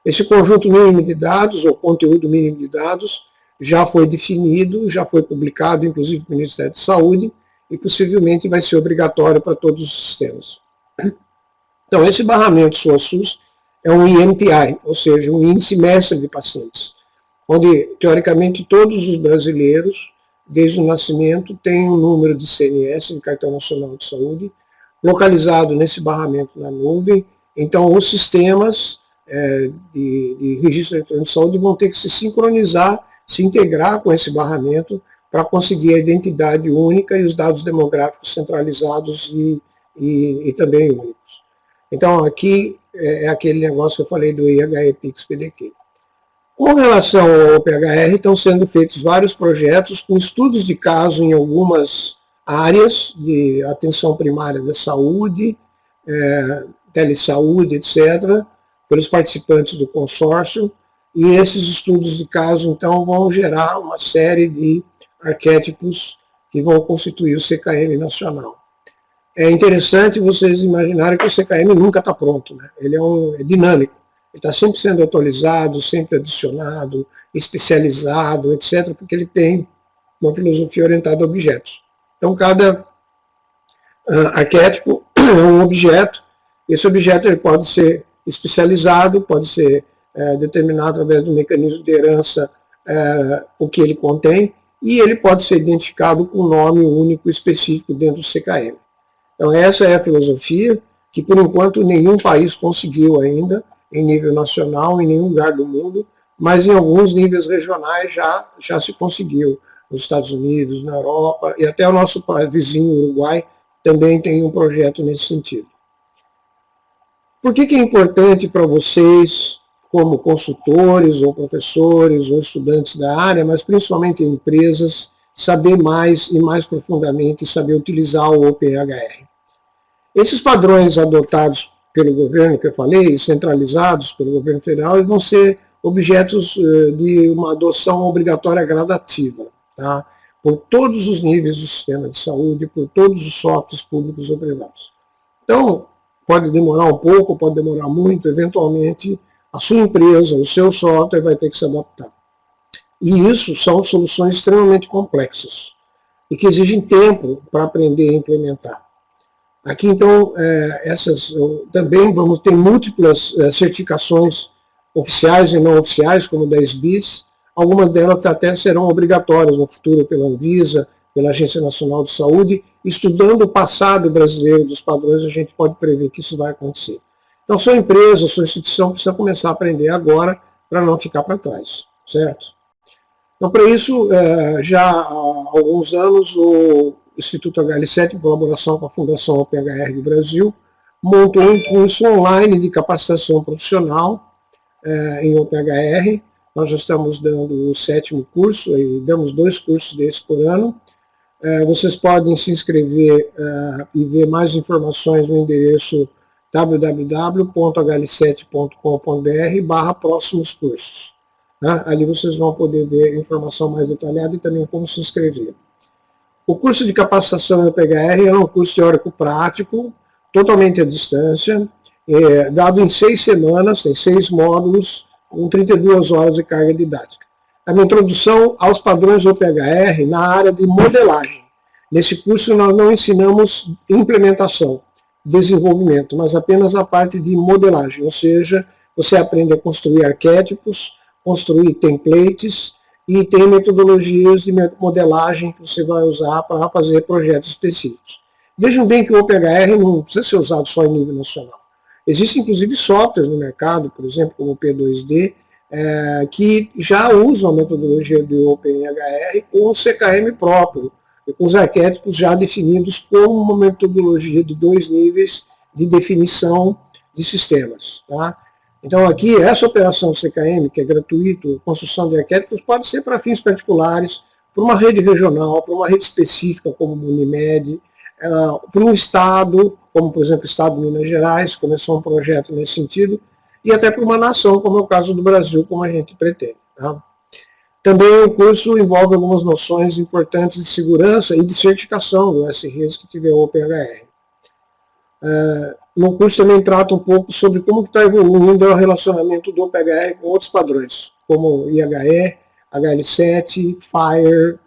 Esse conjunto mínimo de dados, ou conteúdo mínimo de dados, já foi definido, já foi publicado, inclusive pelo Ministério da Saúde, e possivelmente vai ser obrigatório para todos os sistemas. Então, esse barramento SUASUS é um IMPI, ou seja, um índice mestre de pacientes, onde, teoricamente, todos os brasileiros, desde o nascimento, têm um número de CNS, de Cartão Nacional de Saúde, localizado nesse barramento na nuvem. Então, os sistemas de registro eletrônico de saúde vão ter que se sincronizar, se integrar com esse barramento para conseguir a identidade única e os dados demográficos centralizados e também únicos. Então, aqui é aquele negócio que eu falei do IHE PIX-PDQ. Com relação ao OpenHR, estão sendo feitos vários projetos com estudos de caso em algumas áreas de atenção primária da saúde, telesaúde, etc., pelos participantes do consórcio, e esses estudos de caso, então, vão gerar uma série de arquétipos que vão constituir o CKM nacional. É interessante vocês imaginarem que o CKM nunca está pronto, né? Ele é dinâmico, ele está sempre sendo atualizado, sempre adicionado, especializado, etc., porque ele tem uma filosofia orientada a objetos. Então, cada arquétipo é um objeto. Esse objeto ele pode ser especializado, pode ser determinado através do mecanismo de herança o que ele contém, e ele pode ser identificado com um nome único específico dentro do CKM. Então, essa é a filosofia que, por enquanto, nenhum país conseguiu ainda, em nível nacional, em nenhum lugar do mundo, mas em alguns níveis regionais já se conseguiu. Nos Estados Unidos, na Europa, e até o nosso vizinho Uruguai também tem um projeto nesse sentido. Por que é importante para vocês, como consultores, ou professores, ou estudantes da área, mas principalmente em empresas, saber mais e mais profundamente, saber utilizar o OpenHR? Esses padrões adotados pelo governo, que eu falei, centralizados pelo governo federal, eles vão ser objetos de uma adoção obrigatória gradativa, tá? Por todos os níveis do sistema de saúde, por todos os softwares públicos ou privados. Então, pode demorar um pouco, pode demorar muito, eventualmente a sua empresa, o seu software vai ter que se adaptar. E isso são soluções extremamente complexas e que exigem tempo para aprender e implementar. Aqui, então, também vamos ter múltiplas certificações oficiais e não oficiais, como 10 BIS. Algumas delas até serão obrigatórias no futuro pela Anvisa, pela Agência Nacional de Saúde. Estudando o passado brasileiro dos padrões, a gente pode prever que isso vai acontecer. Então, sua empresa, sua instituição precisa começar a aprender agora para não ficar para trás, certo? Então, para isso, já há alguns anos, o Instituto HL7, em colaboração com a Fundação OpenHR do Brasil, montou um curso online de capacitação profissional em OpenHR. Nós já estamos dando o 7º curso, e damos 2 cursos desses por ano. Vocês podem se inscrever e ver mais informações no endereço www.hl7.com.br/próximos cursos. Ali vocês vão poder ver informação mais detalhada e também como se inscrever. O curso de capacitação em OPHR é um curso teórico-prático, totalmente à distância, dado em 6 semanas, tem 6 módulos, com 32 horas de carga didática. É uma introdução aos padrões do OPHR na área de modelagem. Nesse curso nós não ensinamos implementação, desenvolvimento, mas apenas a parte de modelagem, ou seja, você aprende a construir arquétipos, construir templates e tem metodologias de modelagem que você vai usar para fazer projetos específicos. Vejam bem que o OPHR não precisa ser usado só em nível nacional. Existem inclusive softwares no mercado, por exemplo, como o P2D, que já usam a metodologia do OpenHR com o CKM próprio, e com os arquétipos já definidos como uma metodologia de 2 níveis de definição de sistemas. Tá? Então aqui, essa operação do CKM, que é gratuito, construção de arquétipos, pode ser para fins particulares, para uma rede regional, para uma rede específica como o Unimed, para um estado, como por exemplo o estado de Minas Gerais, começou um projeto nesse sentido, e até para uma nação, como é o caso do Brasil, como a gente pretende. Tá? Também o curso envolve algumas noções importantes de segurança e de certificação do SRIS que tiver o OpenHR. No curso também trata um pouco sobre como está evoluindo o relacionamento do OpenHR com outros padrões, como IHE, HL7, FHIR,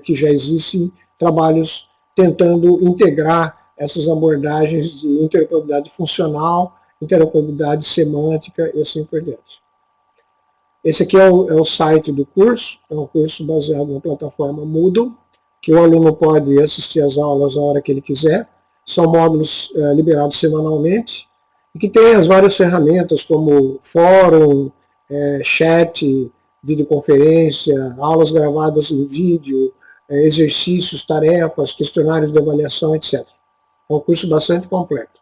que já existem trabalhos tentando integrar essas abordagens de interoperabilidade funcional, interoperabilidade semântica e assim por diante. Esse aqui é o site do curso, é um curso baseado na plataforma Moodle, que o aluno pode assistir às aulas a hora que ele quiser. São módulos liberados semanalmente, e que tem as várias ferramentas como fórum, chat, videoconferência, aulas gravadas em vídeo, exercícios, tarefas, questionários de avaliação, etc. É um curso bastante completo.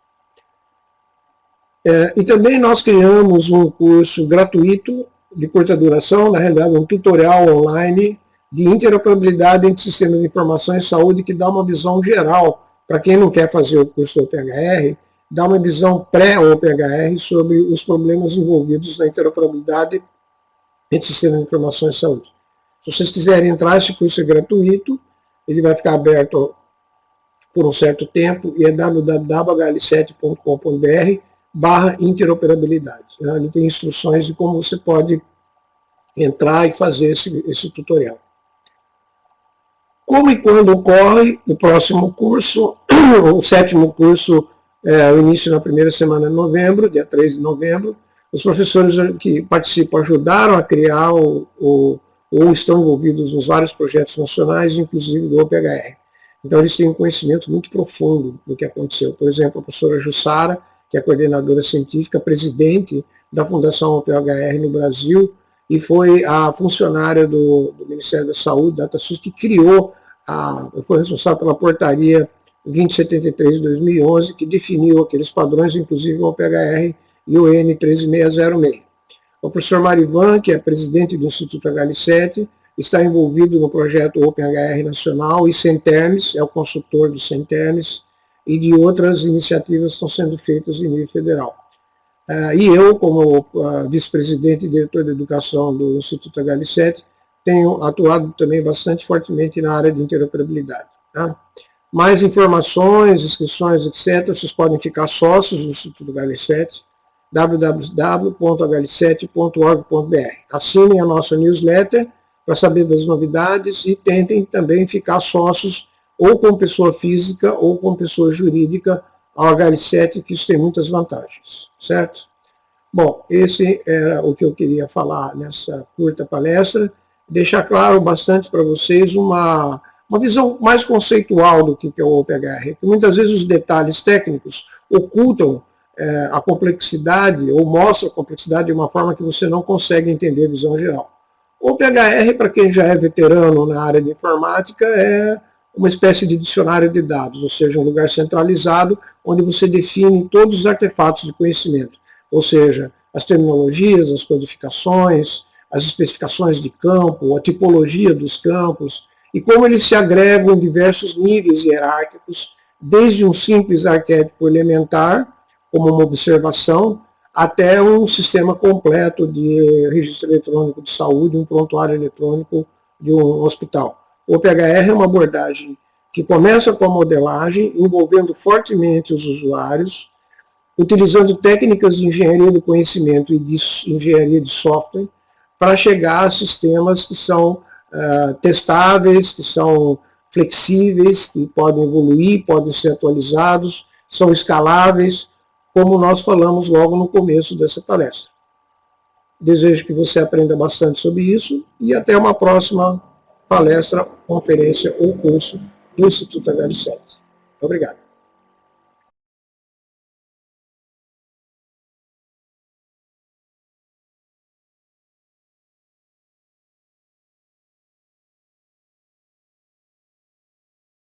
E também nós criamos um curso gratuito, de curta duração, na realidade um tutorial online de interoperabilidade entre sistemas de informação e saúde, que dá uma visão geral, para quem não quer fazer o curso do OPHR, dá uma visão pré-OPHR sobre os problemas envolvidos na interoperabilidade entre sistemas de informação e saúde. Se vocês quiserem entrar, esse curso é gratuito, ele vai ficar aberto por um certo tempo, e é www.hl7.com.br/interoperabilidade. Ele tem instruções de como você pode entrar e fazer esse tutorial. Como e quando ocorre o próximo curso, o 7º curso, o início na primeira semana de novembro, dia 3 de novembro. Os professores que participam ajudaram a criar ou estão envolvidos nos vários projetos nacionais, inclusive do OPHR. Então eles têm um conhecimento muito profundo do que aconteceu. Por exemplo, a professora Jussara, que é coordenadora científica, presidente da Fundação OPHR no Brasil, e foi a funcionária do Ministério da Saúde, DataSUS, que criou, foi responsável pela portaria 2073 de 2011, que definiu aqueles padrões, inclusive o OPHR e o N 13606. O professor Marivan, que é presidente do Instituto HL7, está envolvido no projeto OpenHR Nacional, e Centermes, é o consultor do Centermes, e de outras iniciativas que estão sendo feitas em nível federal. E eu, como vice-presidente e diretor de educação do Instituto HL7, tenho atuado também bastante fortemente na área de interoperabilidade. Tá? Mais informações, inscrições, etc., vocês podem ficar sócios do Instituto HL7, www.hl7.org.br. Assinem a nossa newsletter para saber das novidades e tentem também ficar sócios ou com pessoa física ou com pessoa jurídica ao HL7, que isso tem muitas vantagens, certo? Bom, esse era o que eu queria falar nessa curta palestra, deixar claro bastante para vocês uma visão mais conceitual do que é o OPHR, que muitas vezes os detalhes técnicos ocultam a complexidade, ou mostram a complexidade de uma forma que você não consegue entender a visão geral. O OPHR, para quem já é veterano na área de informática, é uma espécie de dicionário de dados, ou seja, um lugar centralizado onde você define todos os artefatos de conhecimento, ou seja, as terminologias, as codificações, as especificações de campo, a tipologia dos campos, e como eles se agregam em diversos níveis hierárquicos, desde um simples arquétipo elementar, como uma observação, até um sistema completo de registro eletrônico de saúde, um prontuário eletrônico de um hospital. O OPHR é uma abordagem que começa com a modelagem, envolvendo fortemente os usuários, utilizando técnicas de engenharia do conhecimento e de engenharia de software, para chegar a sistemas que são testáveis, que são flexíveis, que podem evoluir, podem ser atualizados, são escaláveis, como nós falamos logo no começo dessa palestra. Desejo que você aprenda bastante sobre isso e até uma próxima palestra, conferência ou curso do Instituto HL7. Obrigado.